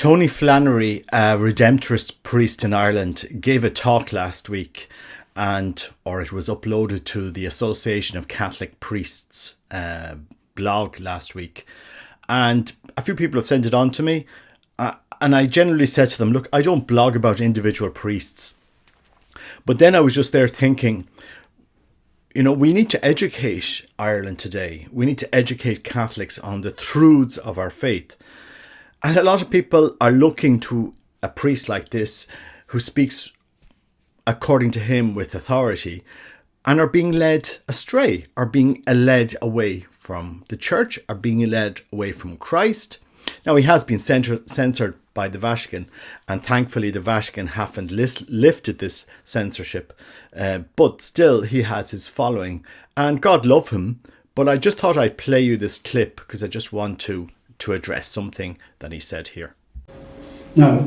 Tony Flannery, a Redemptorist priest in Ireland, gave a talk last week, or it was uploaded to the Association of Catholic Priests blog last week. And a few people have sent it on to me. And I generally said to them, look, I don't blog about individual priests. But then I was just there thinking, we need to educate Ireland today. We need to educate Catholics on the truths of our faith. And a lot of people are looking to a priest like this who speaks according to him with authority and are being led astray, are being led away from the church, are being led away from Christ. Now, he has been censored by the Vatican, and thankfully the Vatican haven't lifted this censorship, but still he has his following, and God love him. But I just thought I'd play you this clip because I just want to address something that he said here. Now,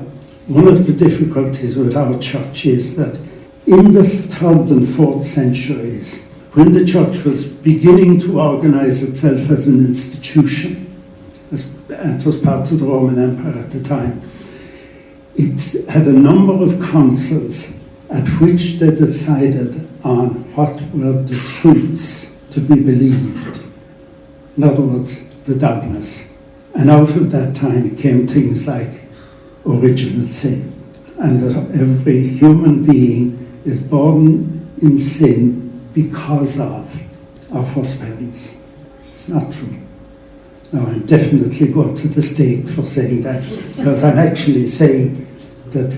one of the difficulties with our church is that in the 3rd and 4th centuries, when the church was beginning to organise itself as an institution, it was part of the Roman Empire at the time, it had a number of councils at which they decided on what were the truths to be believed. In other words, the dogmas. And out of that time came things like original sin, and that every human being is born in sin because of our first parents. It's not true. Now, I'm definitely going to the stake for saying that, because I'm actually saying that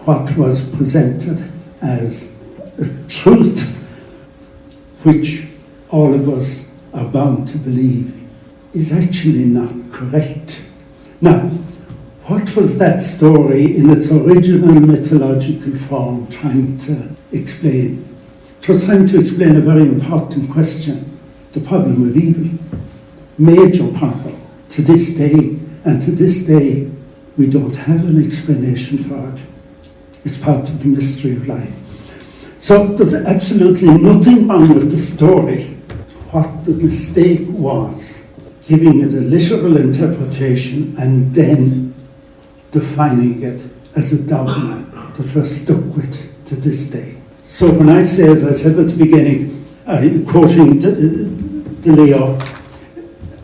what was presented as a truth which all of us are bound to believe is actually not correct. Now, what was that story in its original mythological form trying to explain? It was trying to explain a very important question, the problem of evil. Major problem to this day, and to this day we don't have an explanation for it. It's part of the mystery of life. So there's absolutely nothing wrong with the story. What the mistake was, giving it a literal interpretation and then defining it as a dogma that we're stuck with to this day. So when I say, as I said at the beginning, quoting the Leo,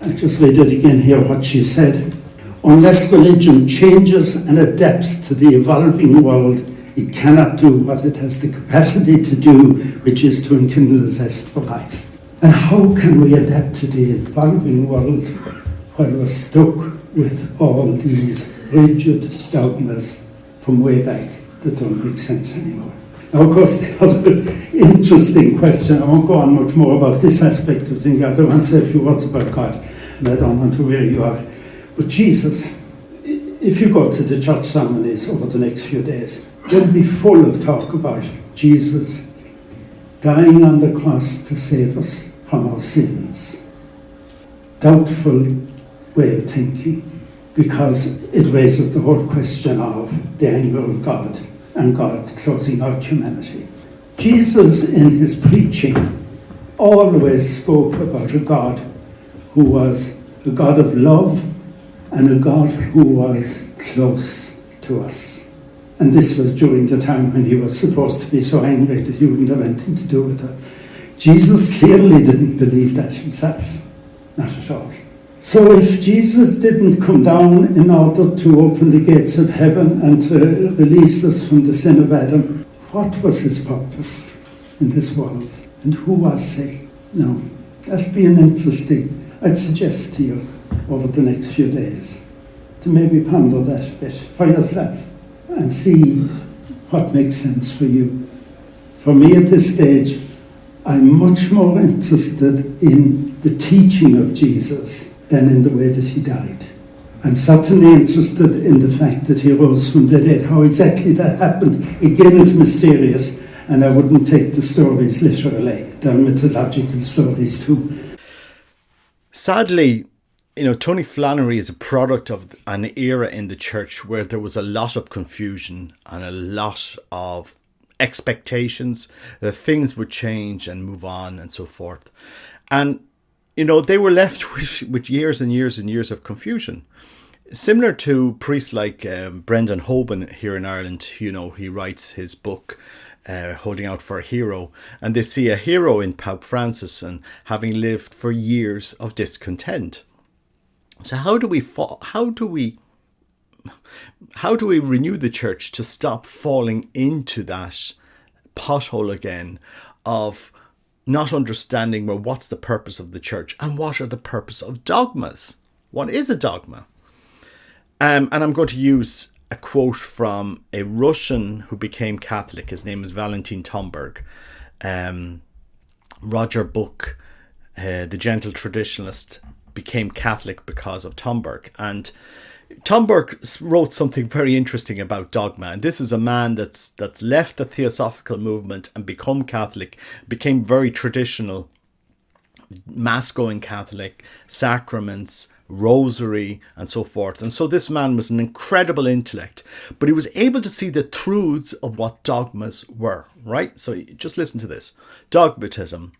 I just read it again here, what she said. Unless religion changes and adapts to the evolving world, it cannot do what it has the capacity to do, which is to enkindle a zest for life. And how can we adapt to the evolving world while we're stuck with all these rigid dogmas from way back that don't make sense anymore? Now, of course, the other interesting question, I won't go on much more about this aspect of things, I want to say a few words about God, and I don't want to weary you out. But Jesus, if you go to the church ceremonies over the next few days, they'll be full of talk about Jesus dying on the cross to save us from our sins. Doubtful way of thinking, because it raises the whole question of the anger of God and God closing out humanity. Jesus, in his preaching, always spoke about a God who was a God of love and a God who was close to us. And this was during the time when he was supposed to be so angry that he wouldn't have anything to do with it. Jesus clearly didn't believe that himself, not at all. So if Jesus didn't come down in order to open the gates of heaven and to release us from the sin of Adam, what was his purpose in this world? And who was he? Now, that'll be an interesting, I'd suggest to you over the next few days to maybe ponder that a bit for yourself and see what makes sense for you. For me at this stage, I'm much more interested in the teaching of Jesus than in the way that he died. I'm certainly interested in the fact that he rose from the dead. How exactly that happened, again, is mysterious, and I wouldn't take the stories literally. They're mythological stories too. Sadly, Tony Flannery is a product of an era in the church where there was a lot of confusion and a lot of expectations that things would change and move on and so forth. And, they were left with years and years and years of confusion. Similar to priests like Brendan Hoban here in Ireland, he writes his book, Holding Out for a Hero, and they see a hero in Pope Francis and having lived for years of discontent. So how do we renew the church to stop falling into that pothole again of not understanding, well, what's the purpose of the church and what are the purpose of dogmas? What is a dogma? And I'm going to use a quote from a Russian who became Catholic. His name is Valentin Tomberg. Roger Buck, the gentle traditionalist, became Catholic because of Tomberg. And Tomberg wrote something very interesting about dogma. And this is a man that's left the Theosophical movement and become Catholic, became very traditional, Mass-going Catholic, sacraments, rosary, and so forth. And so this man was an incredible intellect, but he was able to see the truths of what dogmas were, right? So just listen to this. Dogmatism.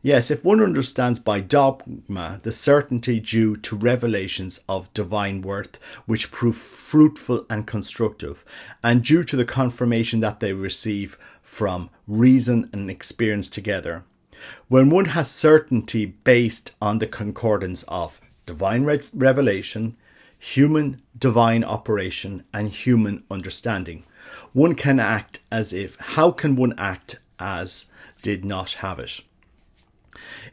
Yes, if one understands by dogma the certainty due to revelations of divine worth, which prove fruitful and constructive, and due to the confirmation that they receive from reason and experience together. When one has certainty based on the concordance of divine revelation, human divine operation, and human understanding, one can act as if. How can one act as did not have it?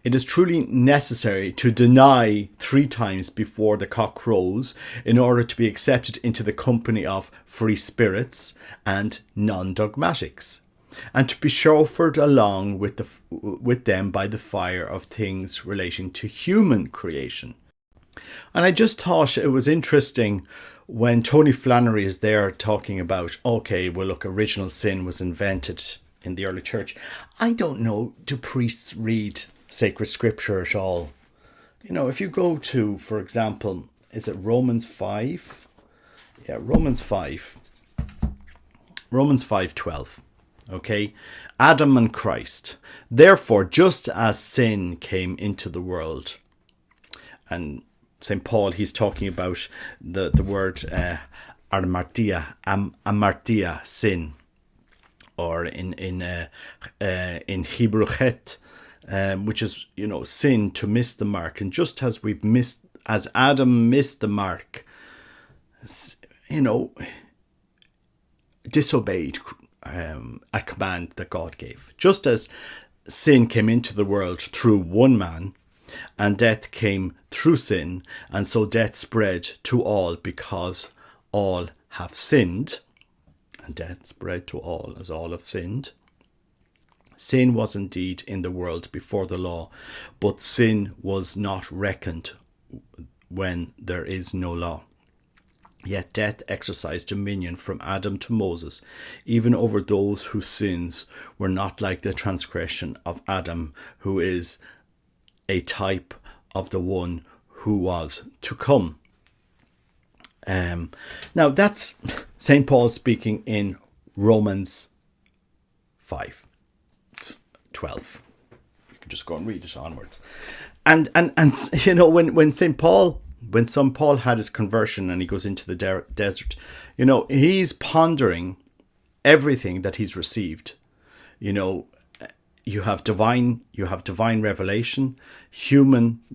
It is truly necessary to deny 3 times before the cock with in order to be accepted into the company of free spirits and non-dogmatics, and to be chauffeured along with them by the fire of things relating to human creation. And I just thought it was interesting when Tony Flannery is there talking about, okay, well, look, original sin was invented in the early church. I don't know, do priests read sacred scripture at all? If you go to, for example, is it Romans 5? Yeah, Romans 5. Romans 5:12. Okay, Adam and Christ. Therefore, just as sin came into the world, and St. Paul, he's talking about the word amartia, sin, or in Hebrew chet, which is sin, to miss the mark. And just as as Adam missed the mark, disobeyed a command that God gave. Just as sin came into the world through one man, and death came through sin, and so death spread to all because all have sinned, and death spread to all as all have sinned. Sin was indeed in the world before the law, but sin was not reckoned when there is no law. Yet death exercised dominion from Adam to Moses, even over those whose sins were not like the transgression of Adam, who is a type of the one who was to come. Now that's St. Paul speaking in Romans 5:12. You can just go and read it onwards. And when St. Paul had his conversion and he goes into the desert, he's pondering everything that he's received. You have divine revelation,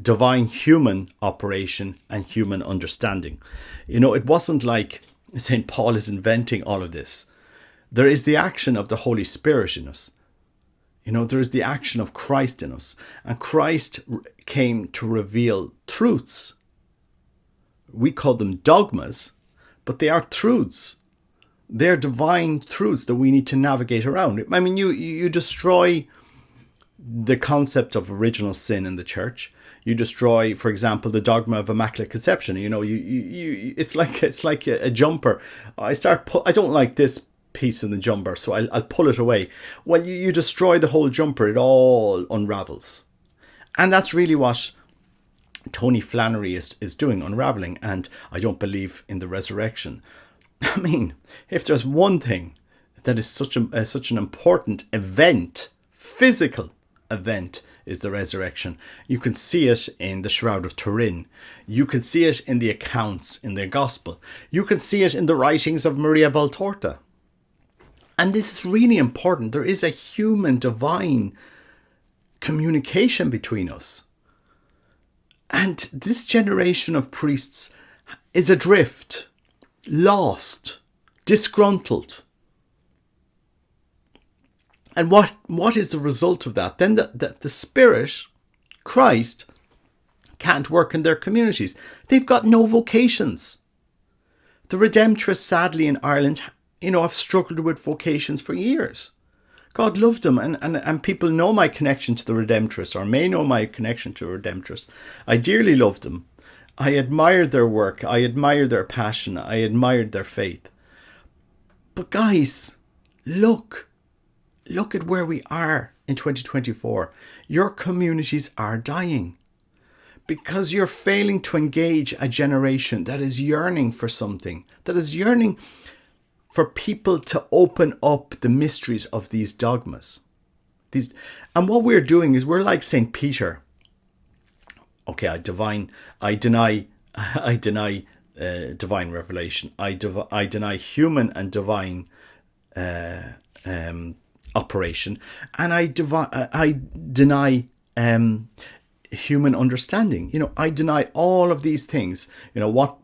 divine human operation, and human understanding. It wasn't like St. Paul is inventing all of this. There is the action of the Holy Spirit in us. There is the action of Christ in us. And Christ came to reveal truths. We call them dogmas, but they are truths. They're divine truths that we need to navigate around. I mean, you destroy the concept of original sin in the church. You destroy, for example, the dogma of Immaculate Conception. It's like a jumper. I don't like this piece in the jumper, so I'll pull it away. Well, you destroy the whole jumper. It all unravels. And that's really what Tony Flannery is doing, unraveling. And I don't believe in the resurrection. I mean, if there's one thing that is such an important event, physical event is the resurrection. You can see it in the Shroud of Turin. You can see it in the accounts in the Gospel. You can see it in the writings of Maria Valtorta. And this is really important. There is a human-divine communication between us. And this generation of priests is adrift, lost, disgruntled. And what is the result of that? Then the Spirit, Christ, can't work in their communities. They've got no vocations. The Redemptorists, sadly, in Ireland, have struggled with vocations for years. God loved them, and people know my connection to the Redemptorists, or may know my connection to Redemptorists. I dearly loved them. I admired their work. I admired their passion. I admired their faith. But guys, look at where we are in 2024. Your communities are dying because you're failing to engage a generation that is yearning for something, that is yearning for people to open up the mysteries of these dogmas. And what we're doing is we're like St. Peter. Okay, I deny divine revelation. I deny human and divine operation, and I deny human understanding. I deny all of these things. What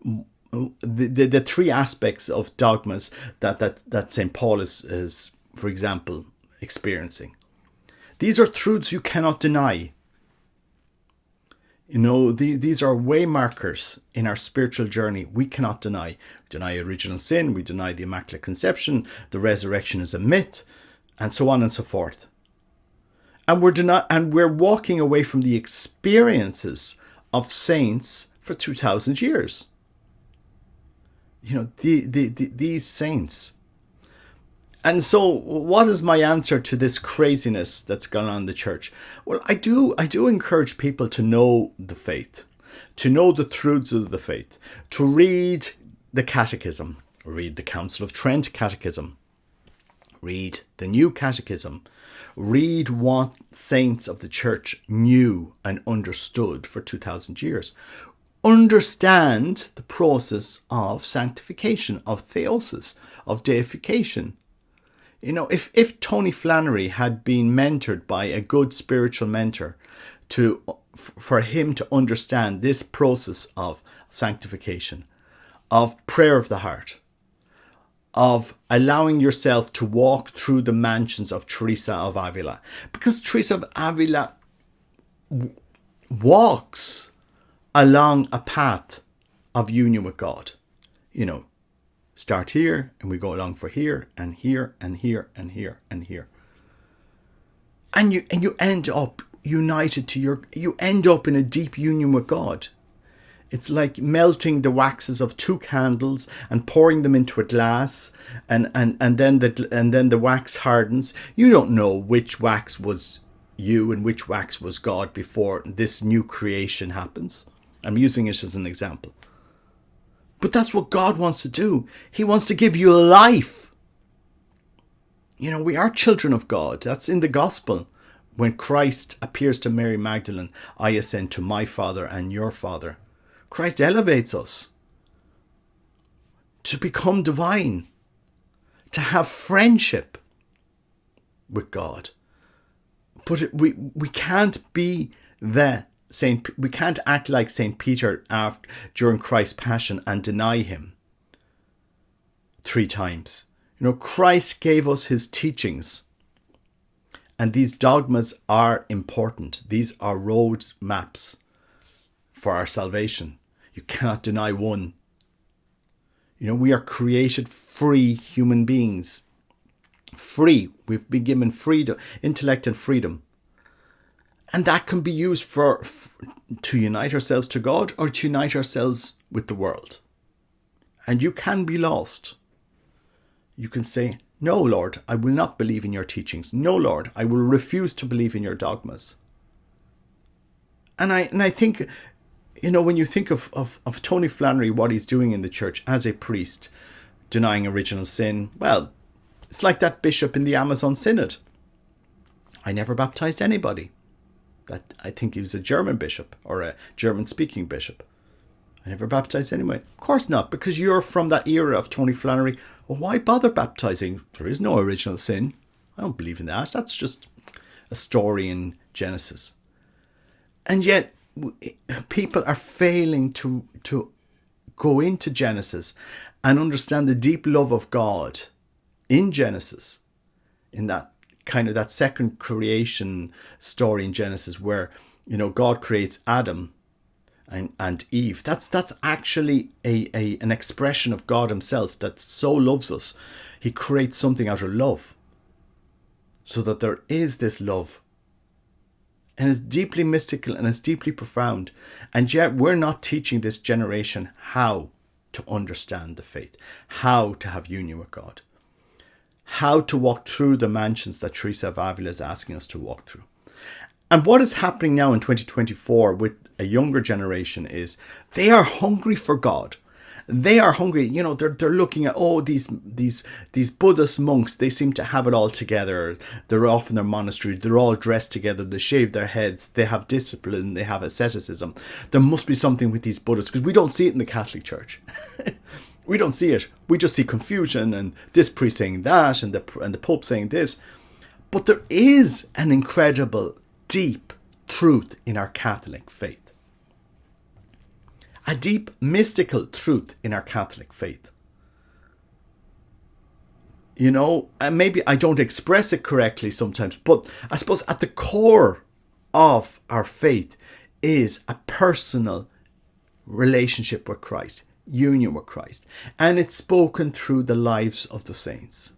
the three aspects of dogmas that St. Paul is, for example, experiencing. These are truths you cannot deny. These are waymarkers in our spiritual journey. We cannot deny. We deny original sin. We deny the Immaculate Conception. The resurrection is a myth, and so on and so forth. And we're walking away from the experiences of saints for 2,000 years. These saints. And so what is my answer to this craziness that's gone on in the church? Well, I do encourage people to know the faith, to know the truths of the faith, to read the Catechism, read the Council of Trent Catechism, read the New Catechism, read what saints of the church knew and understood for 2,000 years. Understand the process of sanctification, of theosis, of deification. If Tony Flannery had been mentored by a good spiritual mentor for him to understand this process of sanctification, of prayer of the heart, of allowing yourself to walk through the mansions of Teresa of Avila, because Teresa of Avila walks along a path of union with God. Start here and we go along for here and here and here and here and here. And you end up united you end up in a deep union with God. It's like melting the waxes of two candles and pouring them into a glass, and then the wax hardens. You don't know which wax was you and which wax was God before this new creation happens. I'm using it as an example. But that's what God wants to do. He wants to give you life. We are children of God. That's in the gospel. When Christ appears to Mary Magdalene, I ascend to my Father and your Father. Christ elevates us to become divine, to have friendship with God. But we can't be we can't act like St. Peter during Christ's passion and deny him 3 times. Christ gave us his teachings, and these dogmas are important. These are road maps for our salvation. You cannot deny one. We are created free human beings. Free. We've been given freedom, intellect and freedom. And that can be used to unite ourselves to God or to unite ourselves with the world. And you can be lost. You can say, no, Lord, I will not believe in your teachings. No, Lord, I will refuse to believe in your dogmas. And I think, when you think of Tony Flannery, what he's doing in the church as a priest, denying original sin, well, it's like that bishop in the Amazon Synod. I never baptized anybody. I think he was a German bishop or a German-speaking bishop. I never baptized anyone. Of course not, because you're from that era of Tony Flannery. Well, why bother baptizing? There is no original sin. I don't believe in that. That's just a story in Genesis. And yet, people are failing to go into Genesis and understand the deep love of God in Genesis, in that kind of that second creation story in Genesis where, God creates Adam and Eve. That's actually an expression of God himself that so loves us. He creates something out of love so that there is this love. And it's deeply mystical and it's deeply profound. And yet we're not teaching this generation how to understand the faith, how to have union with God, how to walk through the mansions that Teresa of Avila is asking us to walk through. And what is happening now in 2024 with a younger generation is they are hungry for God. They are hungry. They're looking at, these Buddhist monks, they seem to have it all together. They're off in their monastery. They're all dressed together. They shave their heads. They have discipline. They have asceticism. There must be something with these Buddhists because we don't see it in the Catholic Church. We don't see it. We just see confusion and this priest saying that and the Pope saying this. But there is an incredible, deep truth in our Catholic faith. A deep mystical truth in our Catholic faith. And maybe I don't express it correctly sometimes, but I suppose at the core of our faith is a personal relationship with Christ, union with Christ. And it's spoken through the lives of the saints.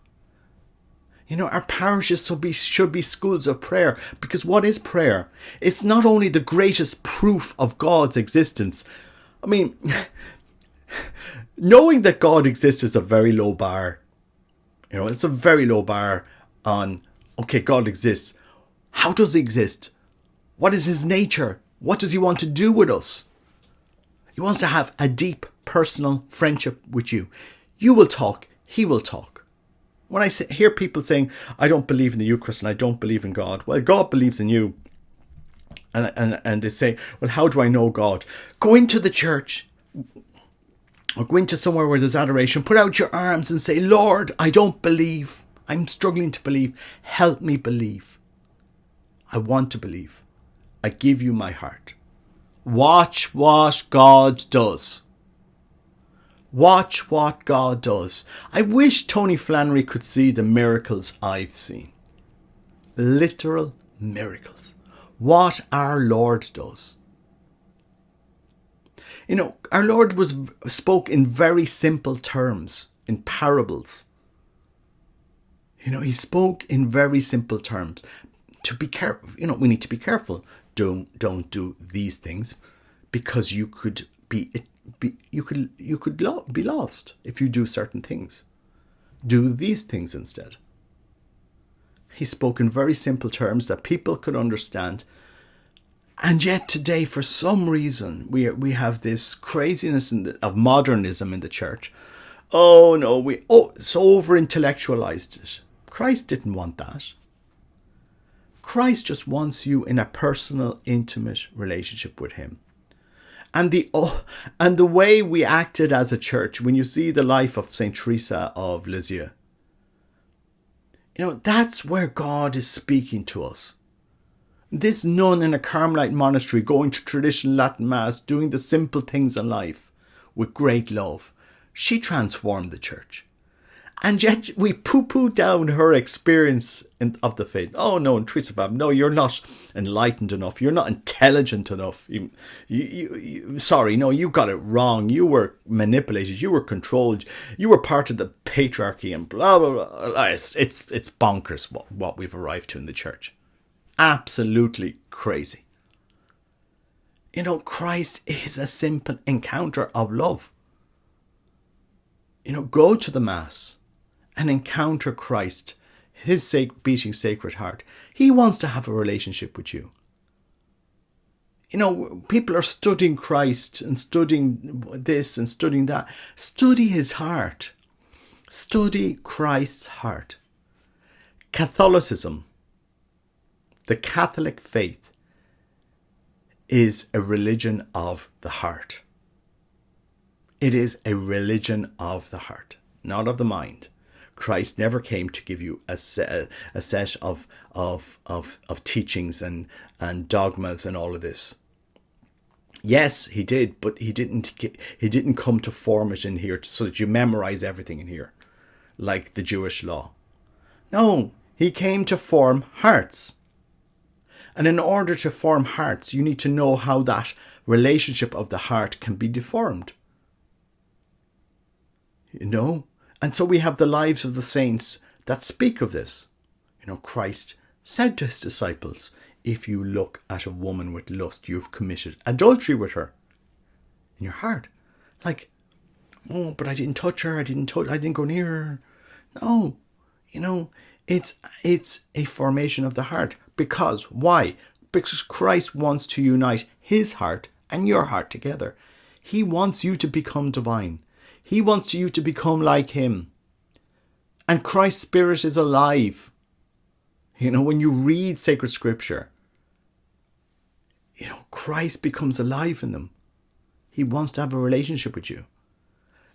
Our parishes should be schools of prayer, because what is prayer? It's not only the greatest proof of God's existence. I mean, knowing that God exists is a very low bar. It's a very low bar on, okay, God exists. How does he exist? What is his nature? What does he want to do with us? He wants to have a deep personal friendship with you. You will talk, he will talk. When I hear people saying, I don't believe in the Eucharist and I don't believe in God. Well, God believes in you. And they say, well, how do I know God? Go into the church or go into somewhere where there's adoration. Put out your arms and say, Lord, I don't believe. I'm struggling to believe. Help me believe. I want to believe. I give you my heart. Watch what God does. Watch what God does. I wish Tony Flannery could see the miracles I've seen. Literal miracles. What our Lord does. Our Lord spoke in very simple terms, in parables. He spoke in very simple terms. To be careful, we need to be careful. Don't do these things, because you could be lost if you do certain things. Do these things instead. He spoke in very simple terms that people could understand. And yet today, for some reason, we have this craziness of modernism in the church. Oh no, it's over-intellectualized it. Christ didn't want that. Christ just wants you in a personal, intimate relationship with him. And the way we acted as a church, when you see the life of Saint Teresa of Lisieux, that's where God is speaking to us. This nun in a Carmelite monastery, going to traditional Latin Mass, doing the simple things in life with great love, she transformed the church. And yet we poo-poo down her experience of the faith. Oh no, and Teresa of Avila, no, you're not enlightened enough. You're not intelligent enough. Sorry, no, you got it wrong. You were manipulated. You were controlled. You were part of the patriarchy and blah, blah, blah. It's bonkers what we've arrived to in the church. Absolutely crazy. Christ is a simple encounter of love. Go to the Mass and encounter Christ, his beating sacred heart. He wants to have a relationship with you. People are studying Christ and studying this and studying that. Study his heart. Study Christ's heart. Catholicism The Catholic faith is a religion of the heart. It is a religion of the heart, not of the mind. Christ never came to give you a set of teachings and dogmas and all of this. Yes, he did, but he didn't come to form it in here so that you memorize everything in here, like the Jewish law. No, he came to form hearts. And in order to form hearts, you need to know how that relationship of the heart can be deformed. You know? And so we have the lives of the saints that speak of this. You know, Christ said to his disciples, if you look at a woman with lust, you've committed adultery with her in your heart. Like, oh, but I didn't touch her. I didn't go near her. No, you know, it's a formation of the heart. Because, why? Because Christ wants to unite his heart and your heart together. He wants you to become divine. He wants you to become like him. And Christ's Spirit is alive. You know, when you read sacred scripture, you know, Christ becomes alive in them. He wants to have a relationship with you.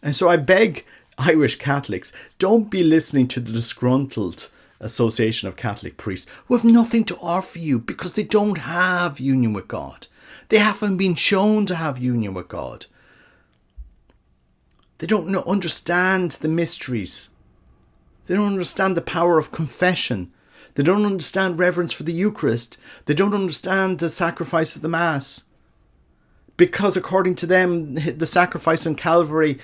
And so I beg Irish Catholics, don't be listening to the disgruntled Association of Catholic Priests who have nothing to offer you because they don't have union with God. They haven't been shown to have union with God. They don't understand the mysteries. They don't understand the power of confession. They don't understand reverence for the Eucharist. They don't understand the sacrifice of the Mass. Because according to them, the sacrifice on Calvary,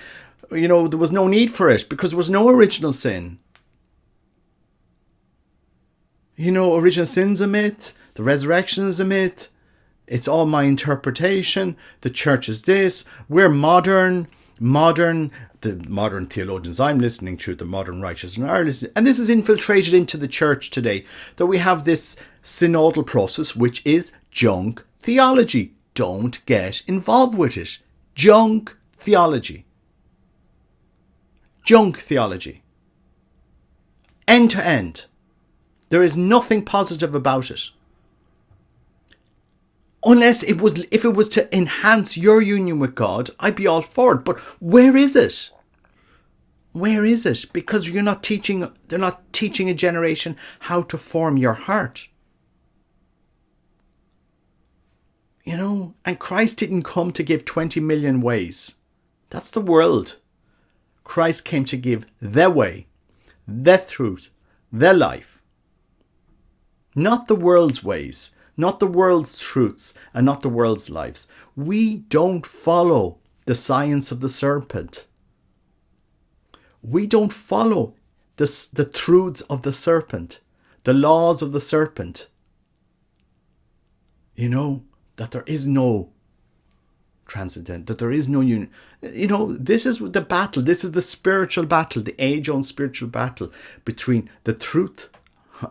you know, there was no need for it because there was no original sin. You know, original sin's a myth. The resurrection is a myth. It's all my interpretation. The church is this. We're modern. The modern theologians I'm listening to, the modern righteous and are listening. And this is infiltrated into the church today. That we have this synodal process, which is junk theology. Don't get involved with it. Junk theology. Junk theology. End to end. There is nothing positive about it. Unless if it was to enhance your union with God, I'd be all for it. But where is it? Where is it? Because they're not teaching a generation how to form your heart. You know, and Christ didn't come to give 20 million ways. That's the world. Christ came to give their way, their truth, their life. Not the world's ways, not the world's truths, and not the world's lives. We don't follow the science of the serpent. We don't follow the truths of the serpent, the laws of the serpent. You know, that there is no transcendent, that there is no union. You know, this is the battle. This is the spiritual battle, the age-old spiritual battle between the truth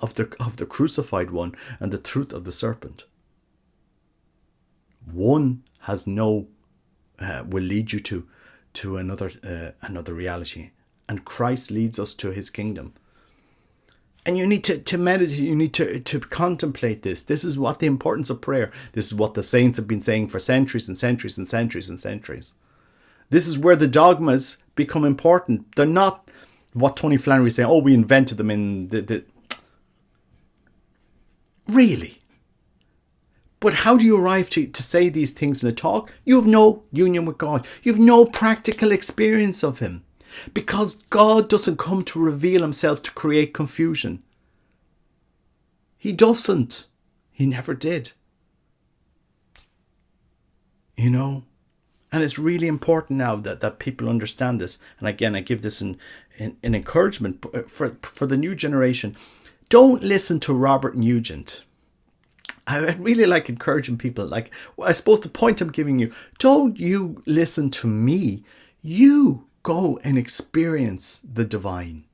of the crucified one and the truth of the serpent. One has no will lead you to another reality, and Christ leads us to his kingdom. And you need to meditate, you need to contemplate this. This is what the importance of prayer. This is what the saints have been saying for centuries and centuries and centuries and centuries. This is where the dogmas become important. They're not what Tony Flannery is saying, oh, we invented them in the Really? But how do you arrive to say these things in a talk? You have no union with God. You have no practical experience of him. Because God doesn't come to reveal himself to create confusion. He doesn't. He never did. You know? And it's really important now that people understand this. And again, I give this an encouragement for the new generation. Don't listen to Robert Nugent. I really like encouraging people. Like, I suppose the point I'm giving you, don't you listen to me. You go and experience the divine.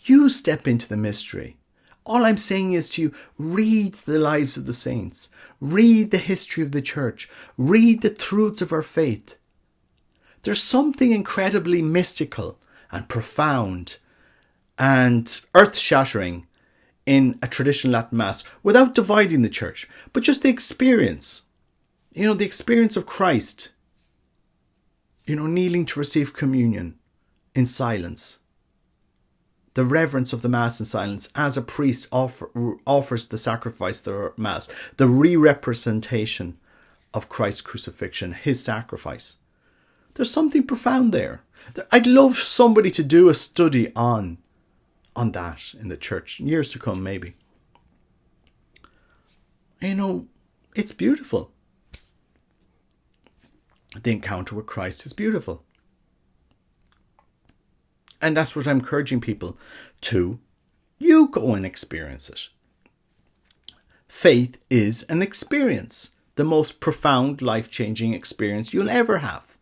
You step into the mystery. All I'm saying is to you, read the lives of the saints. Read the history of the church. Read the truths of our faith. There's something incredibly mystical and profound and earth-shattering in a traditional Latin Mass without dividing the church, but just the experience. The experience of Christ, kneeling to receive communion in silence. The reverence of the Mass in silence as a priest offers the sacrifice, the Mass, the re-representation of Christ's crucifixion, his sacrifice. There's something profound there. I'd love somebody to do a study on that in the church, in years to come maybe. It's beautiful. The encounter with Christ is beautiful. And that's what I'm encouraging people to. You go and experience it. Faith is an experience, the most profound, life-changing experience you'll ever have.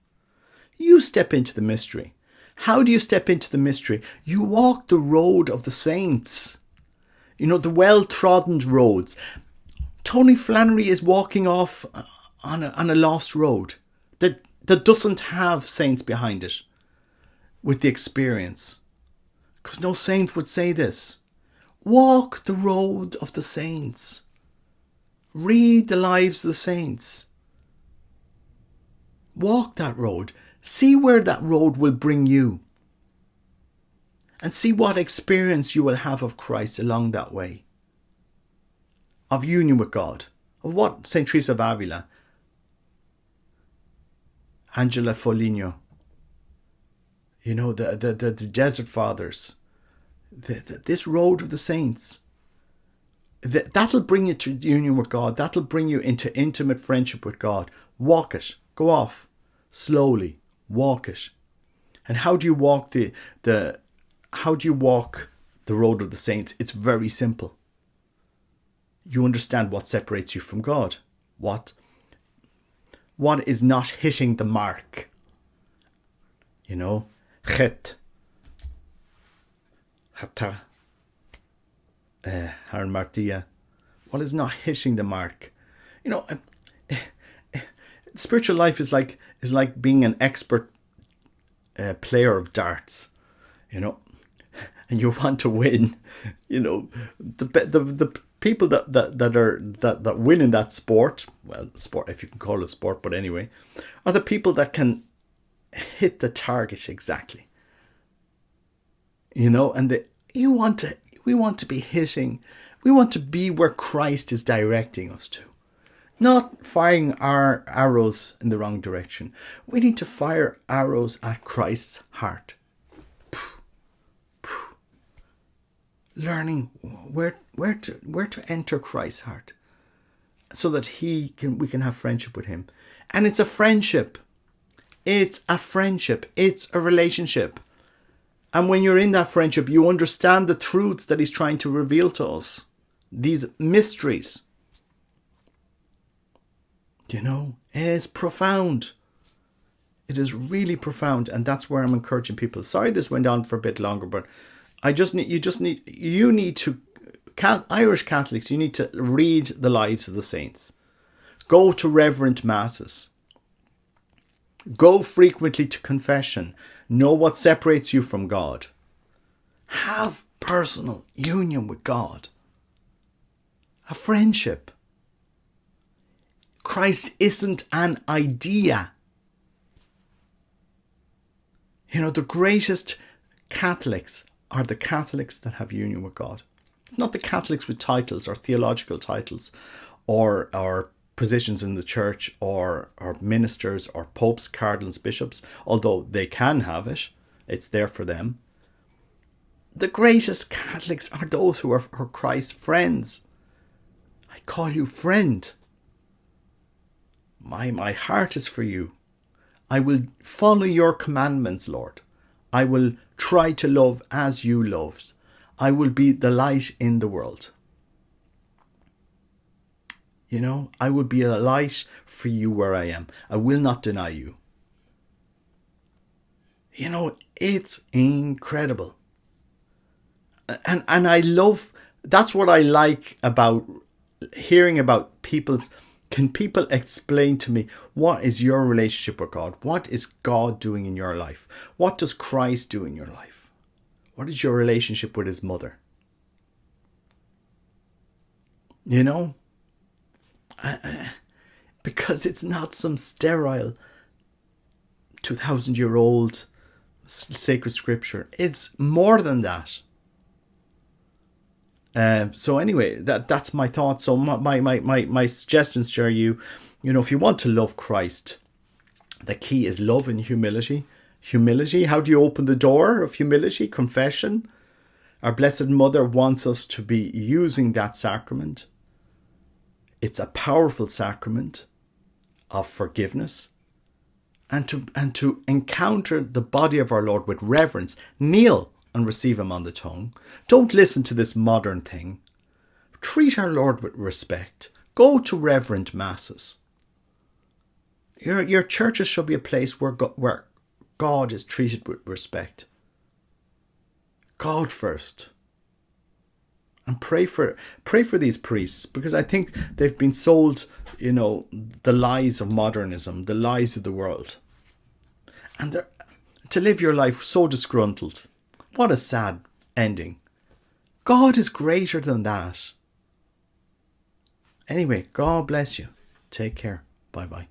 You step into the mystery. How do you step into the mystery? You walk the road of the saints. The well-trodden roads. Tony Flannery is walking off on a lost road that doesn't have saints behind it with the experience. Because no saint would say this. Walk the road of the saints. Read the lives of the saints. Walk that road. See where that road will bring you. And see what experience you will have of Christ along that way. Of union with God. Of what St. Teresa of Avila, Angela Foligno, the Desert Fathers, this road of the saints. That'll bring you to union with God. That'll bring you into intimate friendship with God. Walk it. Go off. Slowly. Walk it. And how do you walk the road of the saints? It's very simple. You understand what separates you from God. What is not hitting the mark. Chet. Hata. Har Martia. What is not hitting the mark? Spiritual life is like being an expert player of darts, and you want to win. The people that win in that sport, well, sport if you can call it a sport, but anyway, are the people that can hit the target exactly. And we want to be hitting. We want to be where Christ is directing us to. Not firing our arrows in the wrong direction. We need to fire arrows at Christ's heart. Learning where to enter Christ's heart, so that we can have friendship with him. And it's a friendship. It's a friendship. It's a relationship. And when you're in that friendship, you understand the truths that he's trying to reveal to us. These mysteries. It's profound. It is really profound, and that's where I'm encouraging people. Sorry this went on for a bit longer, but Irish Catholics, you need to read the lives of the saints. Go to reverent masses. Go frequently to confession. Know what separates you from God. Have personal union with God. A friendship. Christ isn't an idea. The greatest Catholics are the Catholics that have union with God. It's not the Catholics with titles or theological titles or positions in the church or ministers or popes, cardinals, bishops, although they can have it. It's there for them. The greatest Catholics are those who are Christ's friends. I call you friend. My heart is for you. I will follow your commandments, Lord. I will try to love as you loved. I will be the light in the world. I will be a light for you where I am. I will not deny you. It's incredible. And I love, that's what I like about hearing about people's. Can people explain to me, what is your relationship with God? What is God doing in your life? What does Christ do in your life? What is your relationship with his mother? You know? Because it's not some sterile 2,000-year-old sacred scripture. It's more than that. So anyway, that's my thought. So my suggestions to you, if you want to love Christ, the key is love and humility. Humility. How do you open the door of humility? Confession. Our Blessed Mother wants us to be using that sacrament. It's a powerful sacrament of forgiveness. And to encounter the body of our Lord with reverence. Kneel and receive him on the tongue. Don't listen to this modern thing. Treat our Lord with respect. Go to reverent masses. Your churches should be a place where God is treated with respect. God first. And pray for these priests, because I think they've been sold, the lies of modernism, the lies of the world. And to live your life so disgruntled. What a sad ending. God is greater than that. Anyway, God bless you. Take care. Bye-bye.